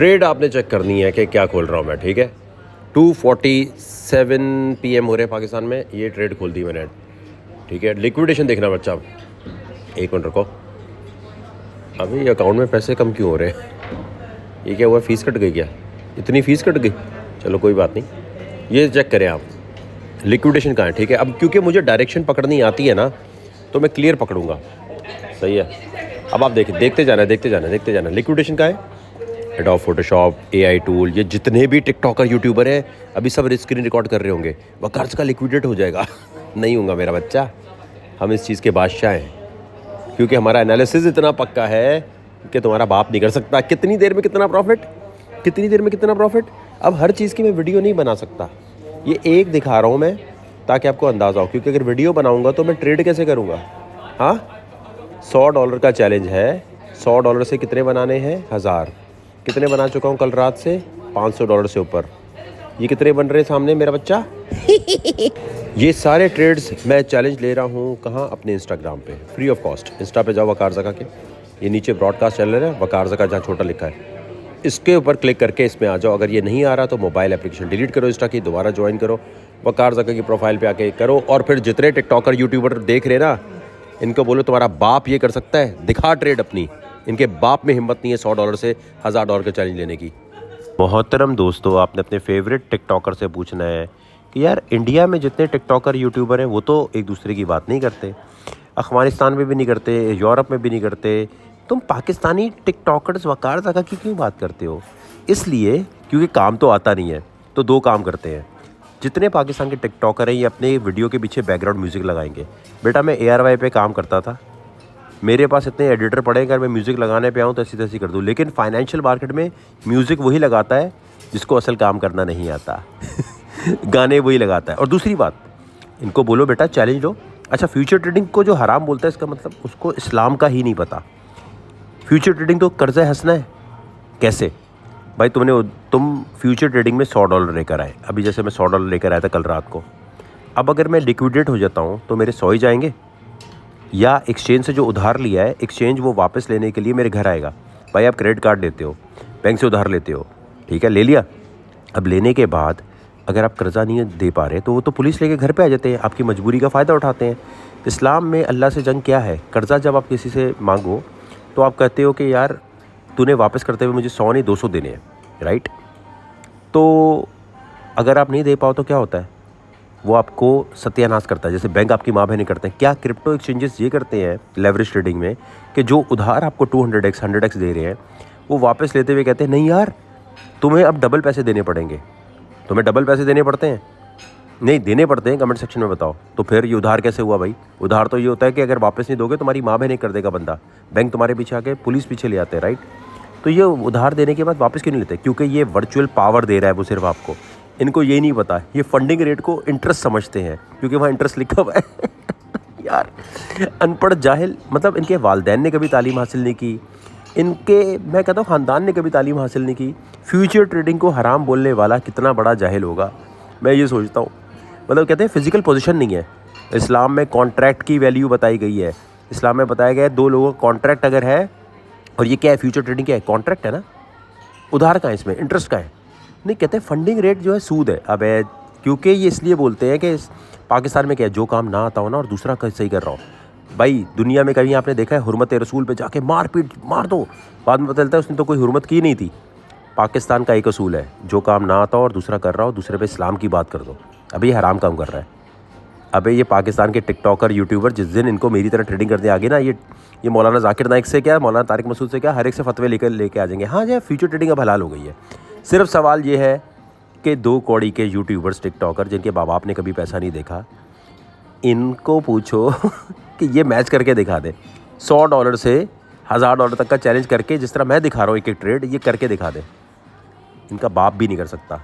Trade आपने check करनी है कि क्या खोल रहा हूँ मैं, ठीक है। 2:47 PM हो रहे हैं पाकिस्तान में, ये ट्रेड खोल दी मैंने, ठीक है। लिक्विडेशन देखना बच्चा, एक मिनट रखो। अभी अकाउंट में पैसे कम क्यों हो रहे हैं? ये क्या हुआ, फ़ीस कट गई क्या? इतनी फ़ीस कट गई, चलो कोई बात नहीं, ये चेक करें आप लिक्विडेशन कहाँ है, ठीक है। अब क्योंकि मुझे डायरेक्शन पकड़नी आती है ना, तो मैं क्लियर पकड़ूंगा, सही है। अब आप देखते जाना लिक्विडेशन कहाँ है। एडोब फोटोशॉप, AI टूल, ये जितने भी टिकटॉकर यूट्यूबर हैं अभी सब स्क्रीन रिकॉर्ड कर रहे होंगे, वकार्स का लिक्विडेट हो जाएगा। नहीं होगा मेरा बच्चा, हम इस चीज़ के बादशाह हैं, क्योंकि हमारा एनालिसिस इतना पक्का है कि तुम्हारा बाप नहीं कर सकता। कितनी देर में कितना प्रॉफिट, अब हर चीज़ की मैं वीडियो नहीं बना सकता, ये एक दिखा रहा हूँ मैं ताकि आपको अंदाज़ा हो, क्योंकि अगर वीडियो बनाऊँगा तो मैं ट्रेड कैसे करूँगा। हाँ, $100 का चैलेंज है, $100 से कितने बनाने हैं, 1000। कितने बना चुका हूँ कल रात से, $500 से ऊपर। ये कितने बन रहे हैं सामने मेरा बच्चा। ये सारे ट्रेड्स मैं चैलेंज ले रहा हूँ कहाँ, अपने इंस्टाग्राम पे, फ्री ऑफ कॉस्ट। इंस्टा पे जाओ वकार ज़का के, ये नीचे ब्रॉडकास्ट चल रहा है वकार ज़का, जहाँ छोटा लिखा है, इसके ऊपर क्लिक करके इसमें आ जाओ। अगर ये नहीं आ रहा तो मोबाइल एप्लीकेशन डिलीट करो इंस्टा की, दोबारा ज्वाइन करो, वकार ज़का की प्रोफाइल पे आके करो। और फिर जितने टिकटॉकर यूट्यूबर देख रहे ना, इनको बोलो तुम्हारा बाप ये कर सकता है, दिखा ट्रेड अपनी। इनके बाप में हिम्मत नहीं है $100 से $1000 का चैलेंज लेने की। मोहतरम दोस्तों, आपने अपने फेवरेट टिकटॉकर से पूछना है कि यार इंडिया में जितने टिकटॉकर यूट्यूबर हैं वो तो एक दूसरे की बात नहीं करते, अफ़गानिस्तान में भी नहीं करते, यूरोप में भी नहीं करते, तुम पाकिस्तानी टिकटॉकर्स वकार ज़का की क्यों बात करते हो? इसलिए क्योंकि काम तो आता नहीं है, तो दो काम करते हैं। जितने पाकिस्तान के टिकटॉकर हैं ये अपने वीडियो के पीछे बैकग्राउंड म्यूज़िक लगाएंगे। बेटा मैं ARY पे काम करता था, मेरे पास इतने एडिटर पड़े, अगर मैं म्यूज़िक लगाने पे आऊँ तो ऐसी तैसी कर दूँ, लेकिन फाइनेंशियल मार्केट में म्यूज़िक वही लगाता है जिसको असल काम करना नहीं आता। गाने वही लगाता है। और दूसरी बात, इनको बोलो बेटा चैलेंज लो। अच्छा, फ्यूचर ट्रेडिंग को जो हराम बोलता है, इसका मतलब उसको इस्लाम का ही नहीं पता। फ्यूचर ट्रेडिंग तो कर्ज़ा हंसना है। कैसे भाई, तुम फ्यूचर ट्रेडिंग में $100 लेकर आए, अभी जैसे मैं $100 लेकर आया था कल रात को। अब अगर मैं लिक्विडेट हो जाता हूँ तो मेरे 100 ही जाएंगे, या एक्सचेंज से जो उधार लिया है एक्सचेंज वो वापस लेने के लिए मेरे घर आएगा। भाई आप क्रेडिट कार्ड लेते हो, बैंक से उधार लेते हो, ठीक है, ले लिया। अब लेने के बाद अगर आप कर्ज़ा नहीं दे पा रहे तो वो तो पुलिस लेके घर पे आ जाते हैं, आपकी मजबूरी का फ़ायदा उठाते हैं। इस्लाम में अल्लाह से जंग क्या है, कर्ज़ा जब आप किसी से मांगो तो आप कहते हो कि यार तूने वापस करते हुए मुझे 100 नहीं 200 देने हैं, राइट। तो अगर आप नहीं दे पाओ तो क्या होता है, वो आपको सत्यानाश करता है, जैसे बैंक आपकी माँ बहन करते हैं। क्या क्रिप्टो एक्सचेंजेस ये करते हैं लेवरेज ट्रेडिंग में कि जो उधार आपको 200x 100x दे रहे हैं वो वापस लेते हुए कहते हैं नहीं यार तुम्हें अब डबल पैसे देने पड़ेंगे। तुम्हें डबल पैसे देने पड़ते हैं? नहीं देने पड़ते हैं, कमेंट सेक्शन में बताओ। तो फिर ये उधार कैसे हुआ भाई? उधार तो ये होता है कि अगर वापस नहीं दोगे तुम्हारी माँ बहन कर देगा बंदा, बैंक तुम्हारे पीछे आके पुलिस पीछे ले आते हैं, राइट। तो ये उधार देने के बाद वापस क्यों नहीं लेते? क्योंकि ये वर्चुअल पावर दे रहा है वो सिर्फ आपको। इनको ये नहीं पता, ये फंडिंग रेट को इंटरेस्ट समझते हैं क्योंकि वहाँ इंटरेस्ट लिखा हुआ है। यार अनपढ़ जाहिल, मतलब इनके वालिदैन ने कभी तालीम हासिल नहीं की, इनके मैं कहता हूँ ख़ानदान ने कभी तालीम हासिल नहीं की। फ्यूचर ट्रेडिंग को हराम बोलने वाला कितना बड़ा जाहिल होगा, मैं ये सोचता हूँ। मतलब कहते हैं फिजिकल पोजीशन नहीं है। इस्लाम में कॉन्ट्रैक्ट की वैल्यू बताई गई है। इस्लाम में बताया गया है दो लोगों का कॉन्ट्रैक्ट अगर है, और ये क्या है, फ्यूचर ट्रेडिंग क्या है, कॉन्ट्रैक्ट है ना। उधार का है, इसमें इंटरेस्ट का है। नहीं, कहते हैं फंडिंग रेट जो है सूद है। अब क्योंकि ये इसलिए बोलते हैं कि पाकिस्तान में क्या है, जो काम ना आता हो ना और दूसरा सही कर रहा हो। भाई दुनिया में कहीं आपने देखा है हुर्मत रसूल पे जाके मार पीट मार दो, बाद में पता चलता है उसने तो कोई हुर्मत की नहीं थी। पाकिस्तान का एक असूल है, जो काम ना आता हो और दूसरा कर रहा हो, दूसरे पे इस्लाम की बात कर दो। अभी ये हराम काम कर रहा है। अबे ये पाकिस्तान के टिकटॉकर यूट्यूबर जिस दिन इनको मेरी तरह ट्रेडिंग करने आगे ना, ये मौलाना जाकिर नाइक से क्या, मौलाना तारिक मसूद से क्या, हर एक से फतवे लेके आ जाएंगे। हाँ जो फ्यूचर ट्रेडिंग अब हलाल हो गई है। सिर्फ सवाल ये है कि 2 कौड़ी के यूट्यूबर्स टिकटॉकर जिनके बाप बाप ने कभी पैसा नहीं देखा, इनको पूछो कि ये मैच करके दिखा दे। $100 से $1000 तक का चैलेंज करके, जिस तरह मैं दिखा रहा हूँ एक एक ट्रेड, ये करके दिखा दे। इनका बाप भी नहीं कर सकता।